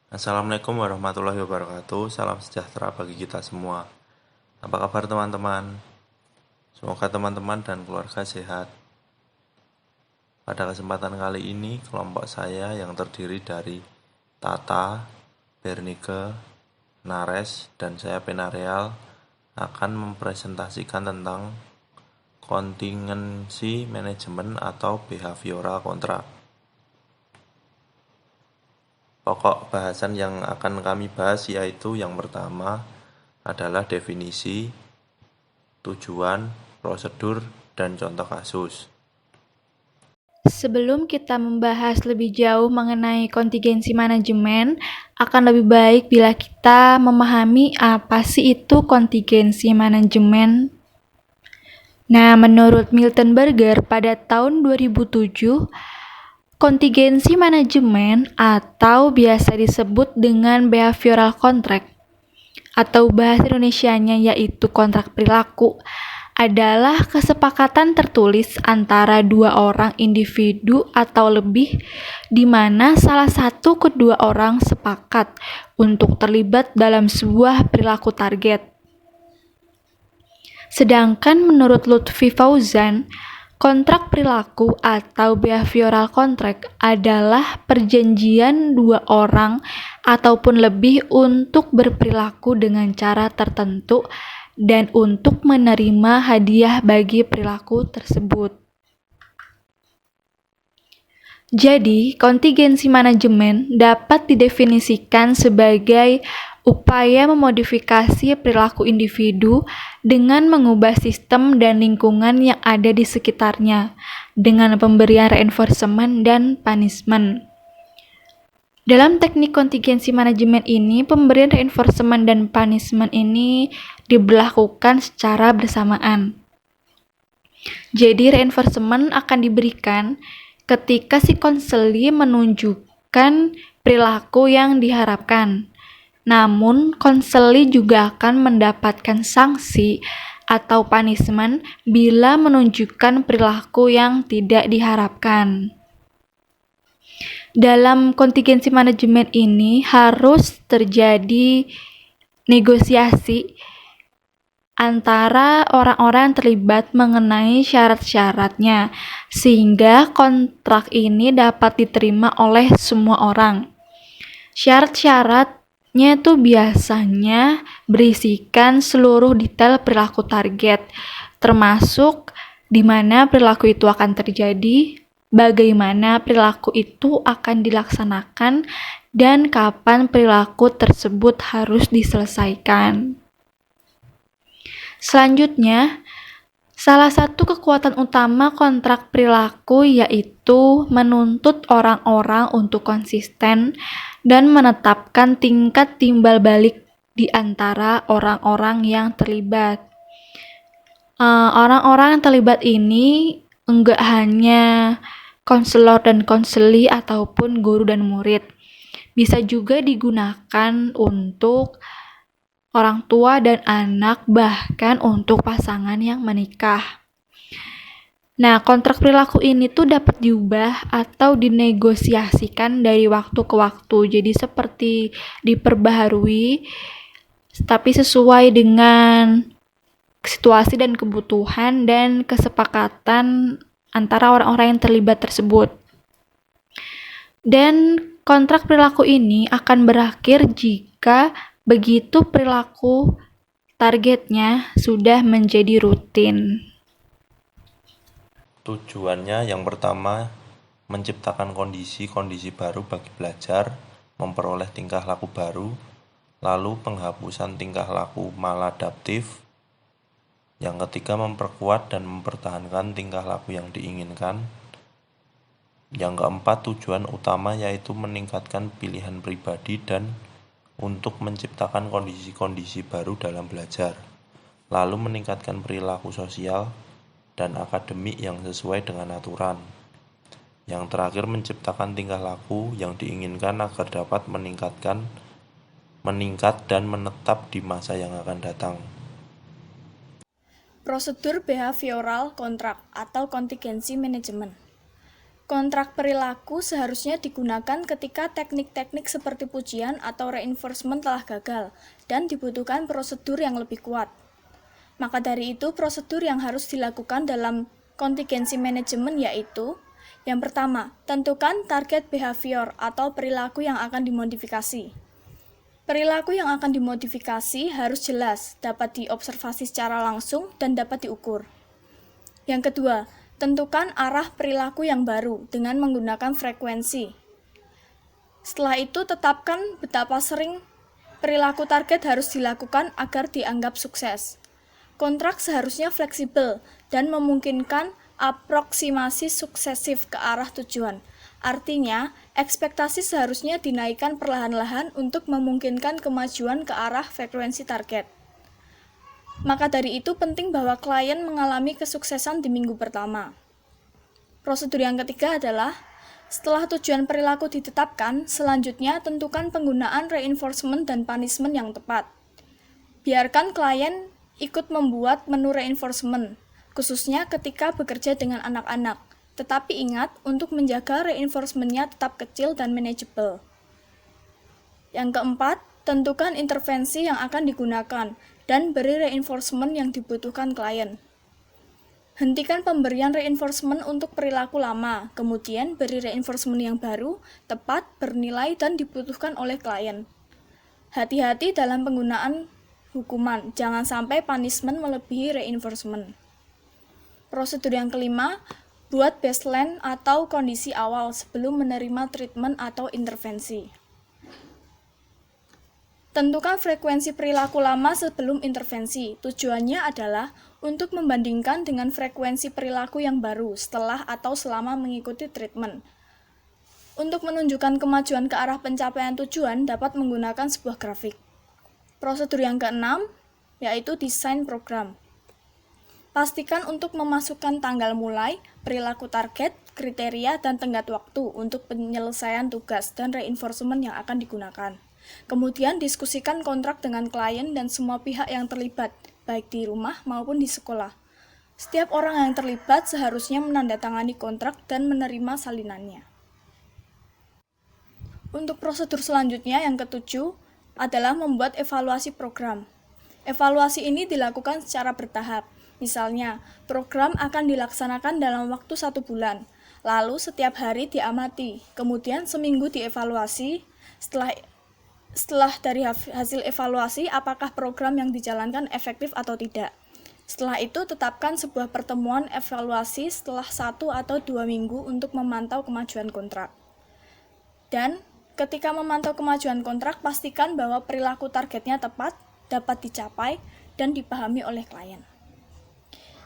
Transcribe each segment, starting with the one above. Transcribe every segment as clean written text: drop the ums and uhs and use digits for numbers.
Assalamualaikum warahmatullahi wabarakatuh. Salam sejahtera bagi kita semua. Apa kabar teman-teman? Semoga teman-teman dan keluarga sehat. Pada kesempatan kali ini, kelompok saya yang terdiri dari Tata, Bernike, Nares, dan saya Penareal akan mempresentasikan tentang kontingensi manajemen atau behavioral kontrak. Pokok bahasan yang akan kami bahas yaitu yang pertama adalah definisi, tujuan, prosedur, dan contoh kasus. Sebelum kita membahas lebih jauh mengenai kontingensi manajemen, akan lebih baik bila kita memahami apa sih itu kontingensi manajemen. Nah, menurut Milton Berger pada tahun 2007, kontingensi manajemen atau biasa disebut dengan behavioral contract atau bahasa Indonesianya yaitu kontrak perilaku adalah kesepakatan tertulis antara dua orang individu atau lebih di mana salah satu kedua orang sepakat untuk terlibat dalam sebuah perilaku target. Sedangkan menurut Lutfi Fauzan, kontrak perilaku atau behavioral contract adalah perjanjian dua orang ataupun lebih untuk berperilaku dengan cara tertentu dan untuk menerima hadiah bagi perilaku tersebut. Jadi, kontingensi manajemen dapat didefinisikan sebagai upaya memodifikasi perilaku individu dengan mengubah sistem dan lingkungan yang ada di sekitarnya dengan pemberian reinforcement dan punishment. Dalam teknik kontingensi manajemen ini, pemberian reinforcement dan punishment ini diberlakukan secara bersamaan. Jadi, reinforcement akan diberikan ketika si konseli menunjukkan perilaku yang diharapkan. Namun, konseli juga akan mendapatkan sanksi atau punishment bila menunjukkan perilaku yang tidak diharapkan. Dalam kontingensi manajemen ini harus terjadi negosiasi antara orang-orang yang terlibat mengenai syarat-syaratnya, sehingga kontrak ini dapat diterima oleh semua orang. Syarat-syaratnya itu biasanya berisikan seluruh detail perilaku target, termasuk di mana perilaku itu akan terjadi, bagaimana perilaku itu akan dilaksanakan, dan kapan perilaku tersebut harus diselesaikan. Selanjutnya, salah satu kekuatan utama kontrak perilaku yaitu menuntut orang-orang untuk konsisten dan menetapkan tingkat timbal balik di antara orang-orang yang terlibat. Orang-orang yang terlibat ini enggak hanya konselor dan konseli ataupun guru dan murid. Bisa juga digunakan untuk orang tua dan anak, bahkan untuk pasangan yang menikah. Nah, kontrak perilaku ini tuh dapat diubah atau dinegosiasikan dari waktu ke waktu. Jadi seperti diperbaharui, tapi sesuai dengan situasi dan kebutuhan dan kesepakatan antara orang-orang yang terlibat tersebut. Dan kontrak perilaku ini akan berakhir jika begitu perilaku targetnya sudah menjadi rutin. Tujuannya yang pertama, menciptakan kondisi-kondisi baru bagi belajar, memperoleh tingkah laku baru, lalu penghapusan tingkah laku maladaptif. Yang ketiga, memperkuat dan mempertahankan tingkah laku yang diinginkan. Yang keempat, tujuan utama yaitu meningkatkan pilihan pribadi dan untuk menciptakan kondisi-kondisi baru dalam belajar, lalu meningkatkan perilaku sosial dan akademik yang sesuai dengan aturan. Yang terakhir, menciptakan tingkah laku yang diinginkan agar dapat meningkat dan menetap di masa yang akan datang. Prosedur behavioral kontrak atau kontingensi manajemen. Kontrak perilaku seharusnya digunakan ketika teknik-teknik seperti pujian atau reinforcement telah gagal dan dibutuhkan prosedur yang lebih kuat. Maka dari itu, prosedur yang harus dilakukan dalam contingency management yaitu: yang pertama, tentukan target behavior atau perilaku yang akan dimodifikasi. Perilaku yang akan dimodifikasi harus jelas, dapat diobservasi secara langsung, dan dapat diukur. Yang kedua, tentukan arah perilaku yang baru dengan menggunakan frekuensi. Setelah itu, tetapkan betapa sering perilaku target harus dilakukan agar dianggap sukses. Kontrak seharusnya fleksibel dan memungkinkan aproksimasi suksesif ke arah tujuan. Artinya, ekspektasi seharusnya dinaikkan perlahan-lahan untuk memungkinkan kemajuan ke arah frekuensi target. Maka dari itu penting bahwa klien mengalami kesuksesan di minggu pertama. Prosedur yang ketiga adalah, setelah tujuan perilaku ditetapkan, selanjutnya tentukan penggunaan reinforcement dan punishment yang tepat. Biarkan klien ikut membuat menu reinforcement, khususnya ketika bekerja dengan anak-anak. Tetapi ingat untuk menjaga reinforcement-nya tetap kecil dan manageable. Yang keempat, tentukan intervensi yang akan digunakan dan beri reinforcement yang dibutuhkan klien. Hentikan pemberian reinforcement untuk perilaku lama, kemudian beri reinforcement yang baru, tepat, bernilai, dan dibutuhkan oleh klien. Hati-hati dalam penggunaan hukuman, jangan sampai punishment melebihi reinforcement. Prosedur yang kelima, buat baseline atau kondisi awal sebelum menerima treatment atau intervensi. Tentukan frekuensi perilaku lama sebelum intervensi. Tujuannya adalah untuk membandingkan dengan frekuensi perilaku yang baru setelah atau selama mengikuti treatment. Untuk menunjukkan kemajuan ke arah pencapaian tujuan dapat menggunakan sebuah grafik. Prosedur yang keenam, yaitu desain program. Pastikan untuk memasukkan tanggal mulai, perilaku target, kriteria, dan tenggat waktu untuk penyelesaian tugas dan reinforcement yang akan digunakan. Kemudian diskusikan kontrak dengan klien dan semua pihak yang terlibat, baik di rumah maupun di sekolah. Setiap orang yang terlibat seharusnya menandatangani kontrak dan menerima salinannya. Untuk prosedur selanjutnya yang ketujuh adalah membuat evaluasi program. Evaluasi ini dilakukan secara bertahap. Misalnya, program akan dilaksanakan dalam waktu 1 bulan, lalu setiap hari diamati, kemudian seminggu dievaluasi. Setelah dari hasil evaluasi, apakah program yang dijalankan efektif atau tidak. Setelah itu, tetapkan sebuah pertemuan evaluasi setelah 1 atau 2 minggu untuk memantau kemajuan kontrak. Dan ketika memantau kemajuan kontrak, pastikan bahwa perilaku targetnya tepat, dapat dicapai, dan dipahami oleh klien.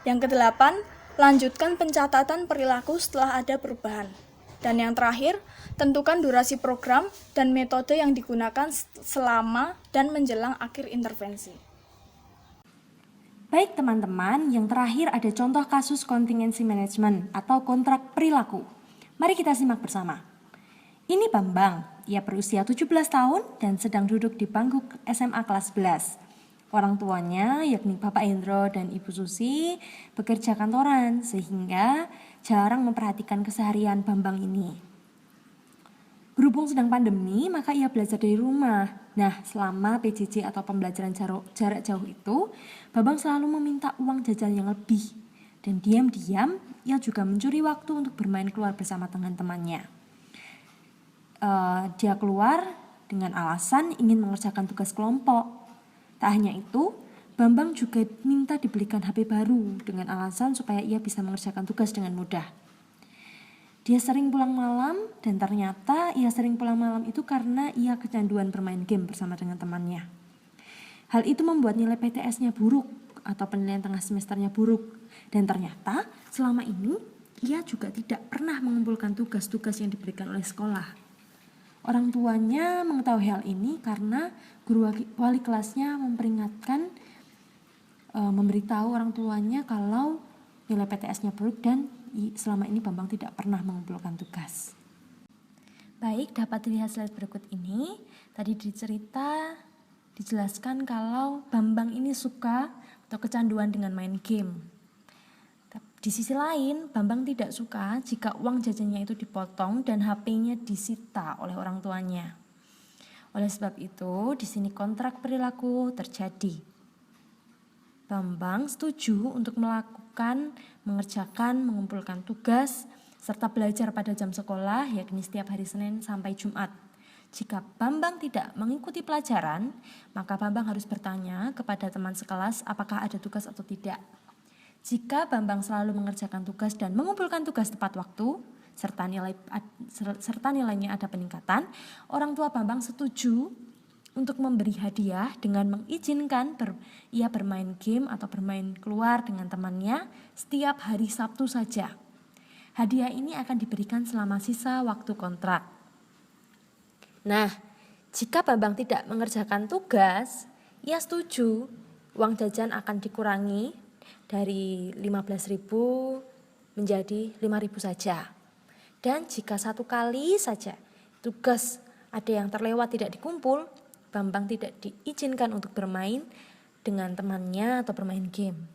Yang kedelapan, lanjutkan pencatatan perilaku setelah ada perubahan. Dan yang terakhir, tentukan durasi program dan metode yang digunakan selama dan menjelang akhir intervensi. Baik teman-teman, yang terakhir ada contoh kasus contingency management atau kontrak perilaku. Mari kita simak bersama. Ini Bambang, ia berusia 17 tahun dan sedang duduk di bangku SMA kelas 11. Orang tuanya, yakni Bapak Hendro dan Ibu Susi, bekerja kantoran sehingga jarang memperhatikan keseharian Bambang ini. Berhubung sedang pandemi, maka ia belajar dari rumah. Nah, selama PJJ atau pembelajaran jarak jauh itu, Bambang selalu meminta uang jajan yang lebih. Dan diam-diam, ia juga mencuri waktu untuk bermain keluar bersama teman-temannya. Dia keluar dengan alasan ingin mengerjakan tugas kelompok. Tak hanya itu, Bambang juga minta dibelikan HP baru dengan alasan supaya ia bisa mengerjakan tugas dengan mudah. Dia sering pulang malam dan ternyata ia sering pulang malam itu karena ia kecanduan bermain game bersama dengan temannya. Hal itu membuat nilai PTS-nya buruk atau penilaian tengah semesternya buruk. Dan ternyata selama ini ia juga tidak pernah mengumpulkan tugas-tugas yang diberikan oleh sekolah. Orang tuanya mengetahui hal ini karena guru wali kelasnya memberitahu orang tuanya kalau nilai PTS-nya buruk dan selama ini Bambang tidak pernah mengumpulkan tugas. Baik, dapat dilihat slide berikut ini. Tadi dijelaskan kalau Bambang ini suka atau kecanduan dengan main game. Di sisi lain, Bambang tidak suka jika uang jajannya itu dipotong dan HP-nya disita oleh orang tuanya. Oleh sebab itu, di sini kontrak perilaku terjadi. Bambang setuju untuk mengerjakan, mengumpulkan tugas, serta belajar pada jam sekolah, yakni setiap hari Senin sampai Jumat. Jika Bambang tidak mengikuti pelajaran, maka Bambang harus bertanya kepada teman sekelas apakah ada tugas atau tidak. Jika Bambang selalu mengerjakan tugas dan mengumpulkan tugas tepat waktu, serta nilainya ada peningkatan, orang tua Bambang setuju untuk memberi hadiah dengan mengizinkan ia bermain game atau bermain keluar dengan temannya setiap hari Sabtu saja. Hadiah ini akan diberikan selama sisa waktu kontrak. Nah, jika Bambang tidak mengerjakan tugas, ia setuju uang jajan akan dikurangi dari 15.000 menjadi 5.000 saja. Dan jika satu kali saja tugas ada yang terlewat tidak dikumpul, Bambang tidak diizinkan untuk bermain dengan temannya atau bermain game.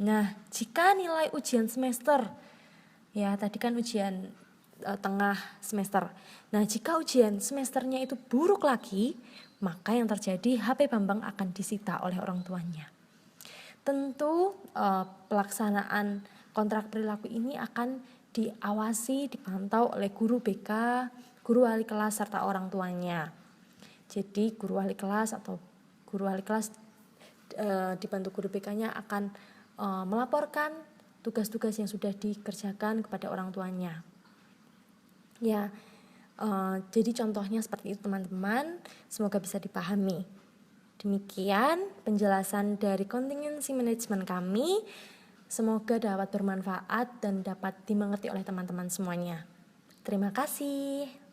Nah, jika nilai ujian semester, ya tadi kan ujian tengah semester. Nah, jika ujian semesternya itu buruk lagi, maka yang terjadi HP Bambang akan disita oleh orang tuanya. Tentu pelaksanaan kontrak perilaku ini akan diawasi, dipantau oleh guru BK, guru wali kelas serta orang tuanya. Jadi guru wali kelas dibantu guru BK-nya akan melaporkan tugas-tugas yang sudah dikerjakan kepada orang tuanya. Ya, jadi contohnya seperti itu teman-teman, semoga bisa dipahami. Demikian penjelasan dari contingency management kami. Semoga dapat bermanfaat dan dapat dimengerti oleh teman-teman semuanya. Terima kasih.